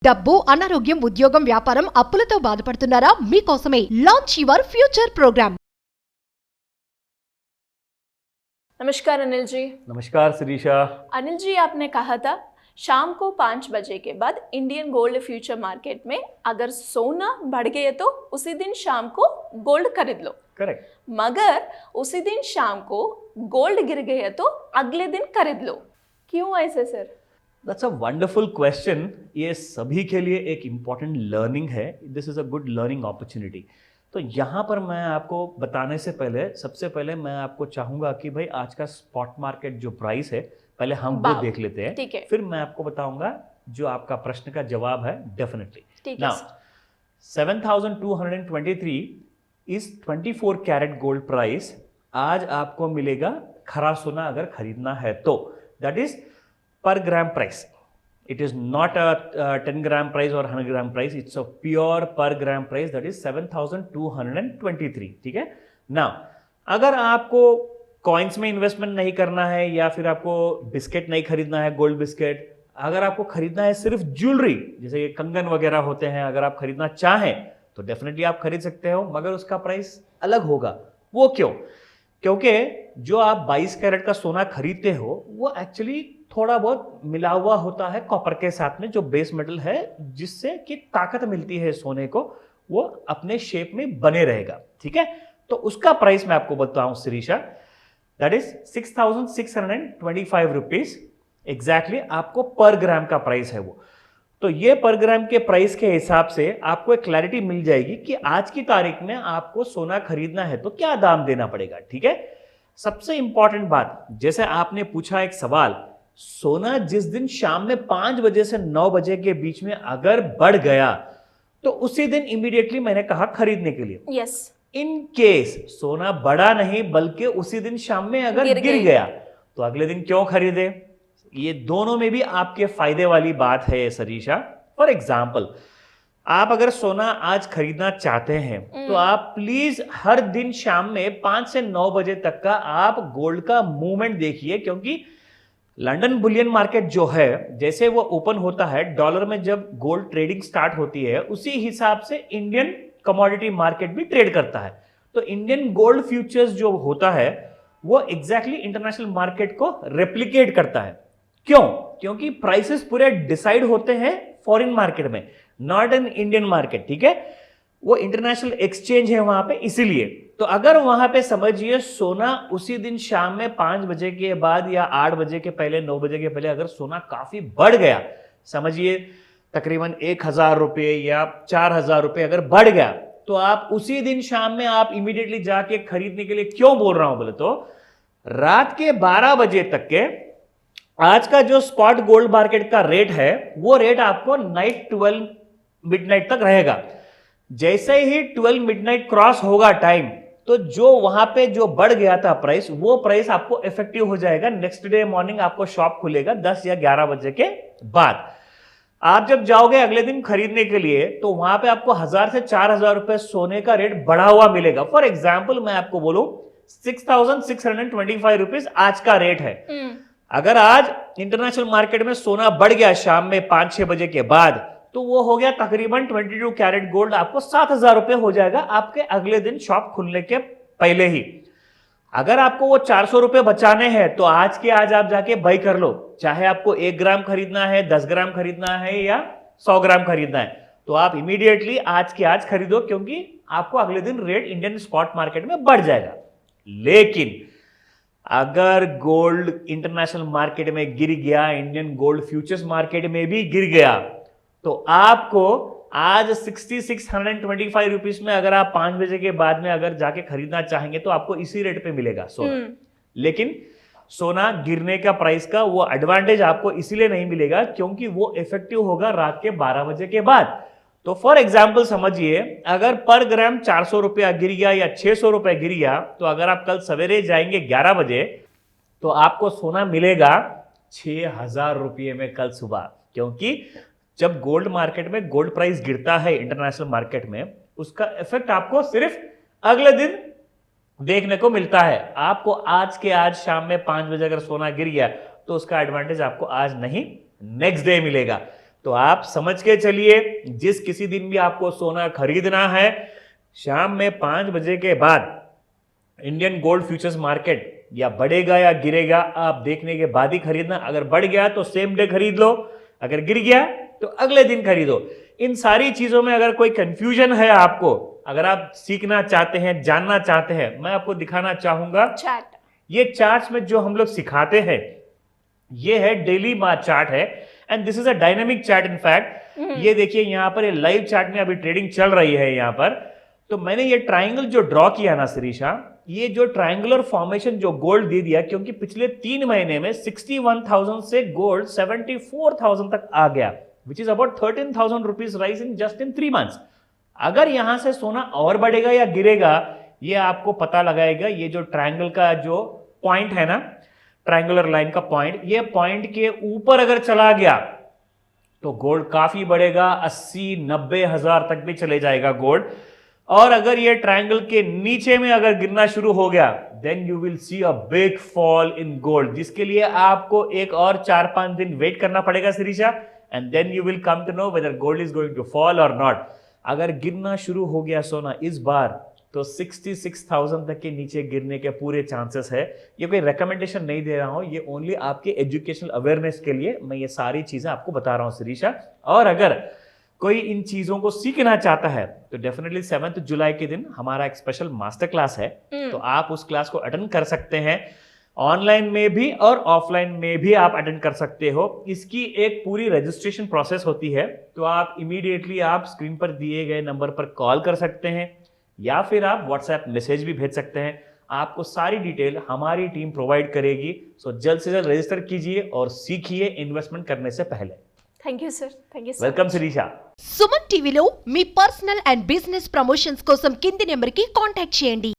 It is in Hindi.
డబ్బు అనారోగ్యం ఉద్యోగం వ్యాపారం అప్పులతో బాధపడుతున్నారా మీకోసమే లాంచ్ యువర్ ఫ్యూచర్ ప్రోగ్రామ్. नमस्कार अनिल जी. नमस्कार शिरीषा. अनिल जी, आपने कहा था शाम को 5 बजे के बाद इंडियन गोल्ड फ्यूचर मार्केट में अगर सोना बढ़ गए तो उसी दिन शाम को गोल्ड खरीद लो. करेक्ट. मगर उसी दिन शाम को गोल्ड गिर गए तो अगले दिन खरीद लो. क्यों ऐसे sir? That's a wonderful question. ये सभी के लिए एक इम्पॉर्टेंट लर्निंग है. This is a good learning opportunity. तो यहाँ पर मैं आपको बताने से पहले सबसे पहले मैं आपको चाहूँगा कि भाई आज का स्पॉट मार्केट जो प्राइस है पहले हम वो देख लेते हैं. ठीक है. फिर मैं आपको बताऊंगा जो आपका प्रश्न का जवाब है definitely. Now 7223 is 24 carat gold price. आज आपको मिलेगा खरा सोना अगर खरीदना है तो दैट इज पर ग्राम price. It is not a 10 gram price or 100 gram price. It's a pure per gram price that is 7223. ठीक है. Now, अगर आपको कॉइन्स में इन्वेस्टमेंट नहीं करना है या फिर आपको बिस्किट नहीं खरीदना है, गोल्ड बिस्किट, अगर आपको खरीदना है सिर्फ ज्वेलरी जैसे कंगन वगैरह होते हैं, अगर आप खरीदना चाहें तो डेफिनेटली आप खरीद सकते हो, मगर उसका प्राइस अलग होगा. वो क्यों? क्योंकि जो आप 22 कैरेट का सोना खरीदते हो वो एक्चुअली थोड़ा बहुत मिला हुआ होता है कॉपर के साथ में, जो बेस मेटल है जिससे कि ताकत मिलती है सोने को, वो अपने शेप में बने रहेगा. ठीक है. तो उसका प्राइस मैं आपको बताऊं Shirisha, that is 6625 rupees exactly आपको पर ग्राम का प्राइस है वो. तो ये पर ग्राम के प्राइस के हिसाब से आपको एक क्लैरिटी मिल जाएगी कि आज की तारीख में आपको सोना खरीदना है तो क्या दाम देना पड़ेगा. ठीक है. सबसे इंपॉर्टेंट बात, जैसे आपने पूछा एक सवाल, सोना जिस दिन शाम में 5 बजे से 9 बजे के बीच में अगर बढ़ गया तो उसी दिन इमीडिएटली मैंने कहा खरीदने के लिए. यस. इन केस सोना बढ़ा नहीं बल्कि उसी दिन शाम में अगर गिर गया तो अगले दिन क्यों खरीदे? ये दोनों में भी आपके फायदे वाली बात है सरीशा. फॉर एग्जाम्पल, आप अगर सोना आज खरीदना चाहते हैं तो आप प्लीज हर दिन शाम में 5 से 9 बजे तक का आप गोल्ड का मूवमेंट देखिए, क्योंकि लंदन बुलियन मार्केट जो है जैसे वो ओपन होता है, डॉलर में जब गोल्ड ट्रेडिंग स्टार्ट होती है उसी हिसाब से इंडियन कमोडिटी मार्केट भी ट्रेड करता है. तो इंडियन गोल्ड फ्यूचर्स जो होता है वो एग्जैक्टली इंटरनेशनल मार्केट को रेप्लिकेट करता है. क्यों? क्योंकि प्राइसेस पूरे डिसाइड होते हैं फॉरेन मार्केट में, नॉट इन इंडियन मार्केट. ठीक है. वो इंटरनेशनल एक्सचेंज है वहां पे, इसीलिए. तो अगर वहां पे समझिए सोना उसी दिन शाम में 5 बजे के बाद या 8 बजे के पहले, 9 बजे के पहले अगर सोना काफी बढ़ गया, समझिए तकरीबन 1000 रुपये या 4000 रुपये अगर बढ़ गया, तो आप उसी दिन शाम में आप इमीडिएटली जाके खरीदने के लिए, क्यों बोल रहा हूं बोले तो रात के 12 बजे तक के आज का जो स्पॉट गोल्ड मार्केट का रेट है वो रेट आपको नाइट 12 मिडनाइट तक रहेगा. जैसे ही 12 मिडनाइट क्रॉस होगा टाइम, तो जो वहां पे जो बढ़ गया था प्राइस, वो प्राइस आपको इफेक्टिव हो जाएगा. नेक्स्ट डे मॉर्निंग आपको शॉप खुलेगा 10 या 11 बजे के बाद. आप जब जाओगे अगले दिन खरीदने के लिए तो वहां पे आपको 1000 से 4000 रुपए सोने का रेट बढ़ा हुआ मिलेगा. फॉर एग्जाम्पल मैं आपको बोलूं 6625 रुपीज आज का रेट है. अगर आज इंटरनेशनल मार्केट में सोना बढ़ गया शाम में 5-6 बजे के बाद, तो वो हो गया तकरीबन 22 कैरेट गोल्ड आपको 7000 रुपए हो जाएगा आपके अगले दिन शॉप खुलने के पहले ही. अगर आपको वो 400 रुपए बचाने हैं तो आज के आज आप जाके बाई कर लो, चाहे आपको 1 ग्राम खरीदना है, 10 ग्राम खरीदना है या 100 ग्राम खरीदना है, तो आप इमीडिएटली आज के आज खरीदो, क्योंकि आपको अगले दिन रेट इंडियन स्पॉट मार्केट में बढ़ जाएगा. लेकिन अगर गोल्ड इंटरनेशनल मार्केट में गिर गया, इंडियन गोल्ड फ्यूचर्स मार्केट में भी गिर गया, तो आपको आज 6625 रुपीज में अगर आप 5 बजे के बाद में अगर जाके खरीदना चाहेंगे तो आपको इसी रेट पे मिलेगा सोना. लेकिन सोना गिरने का प्राइस का वो एडवांटेज आपको इसीलिए नहीं मिलेगा क्योंकि वो इफेक्टिव होगा रात के 12 बजे के बाद. तो फॉर एग्जाम्पल समझिए, अगर पर ग्राम 400 रुपया गिर गया या 600 रुपया गिर गया, तो अगर आप कल सवेरे जाएंगे 11 बजे तो आपको सोना मिलेगा 6000 रुपये में कल सुबह. क्योंकि जब गोल्ड मार्केट में गोल्ड प्राइस गिरता है इंटरनेशनल मार्केट में, उसका इफेक्ट आपको सिर्फ अगले दिन देखने को मिलता है. आपको आज के आज शाम में 5 बजे अगर सोना गिर गया तो उसका एडवांटेज आपको आज नहीं नेक्स्ट डे मिलेगा. तो आप समझ के चलिए, जिस किसी दिन भी आपको सोना खरीदना है, शाम में 5 बजे के बाद इंडियन गोल्ड फ्यूचर्स मार्केट या बढ़ेगा या गिरेगा, आप देखने के बाद ही खरीदना। अगर बढ़ गया तो सेम डे खरीद लो, अगर गिर गया तो अगले दिन खरीदो। इन सारी चीजों में अगर कोई कंफ्यूजन है आपको, अगर आप सीखना चाहते हैं, जानना चाहते हैं, मैं आपको दिखाना चाहूंगा चार्ट। ये चार्ट्स में जो हम लोग सिखाते हैं, ये है डेली चार्ट है, and this is a dynamic chart. In fact ये देखिए यहाँ पर, ये लाइव चार्ट में अभी ट्रेडिंग चल रही है यहाँ पर। तो मैंने ये ट्राइंगल जो ड्रॉ किया ना शिरीषा, ये जो ट्राइंगुलर फॉर्मेशन जो गोल्ड दे दिया, क्योंकि पिछले 3 महीने में 61,000 से गोल्ड 74,000 तक आ गया, which is about 13,000 rupees rise in just in 3 months. अगर यहां से सोना और बढ़ेगा या गिरेगा, ये आपको पता लगाएगा। ये जो ट्रायंगल का जो पॉइंट है ना, ट्रायंगुलर लाइन का पॉइंट, ये पॉइंट के ऊपर अगर चला गया तो गोल्ड काफी बढ़ेगा, 80-90 हजार तक भी चले जाएगा गोल्ड। और अगर ये ट्रायंगल के नीचे में अगर गिरना शुरू हो गया, then you will see a big fall in gold, जिसके लिए आपको एक और 4-5 दिन वेट करना पड़ेगा Shirisha, and then you will come to know whether gold is going to fall or not. अगर गिरना शुरू हो गया सोना इस बार, तो 66,000 तक के नीचे गिरने के पूरे चांसेस है। ये कोई रिकमेंडेशन नहीं दे रहा हूं, ये ओनली आपके एजुकेशनल अवेयरनेस के लिए मैं ये सारी चीजें आपको बता रहा हूं शिरीषा। और अगर कोई इन चीजों को सीखना चाहता है तो डेफिनेटली 7 जुलाई के दिन हमारा एक स्पेशल मास्टर क्लास है, तो आप उस क्लास को अटेंड कर सकते हैं। ऑनलाइन में भी और ऑफलाइन में भी आप अटेंड कर सकते हो। इसकी एक पूरी रजिस्ट्रेशन प्रोसेस होती है, तो आप इमीडिएटली आप स्क्रीन पर दिए गए नंबर पर कॉल कर सकते हैं या फिर आप व्हाट्सएप मैसेज भी भेज सकते हैं। आपको सारी डिटेल हमारी टीम प्रोवाइड करेगी। सो जल्द से जल्द रजिस्टर कीजिए और सीखिए इन्वेस्टमेंट करने से पहले। Thank you sir, thank you welcome Shirisha. Suman టీవీలో మీ పర్సనల్ అండ్ బిజినెస్ ప్రమోషన్స్ కోసం కింది నెంబర్కి కాంటాక్ట్ చేయండి.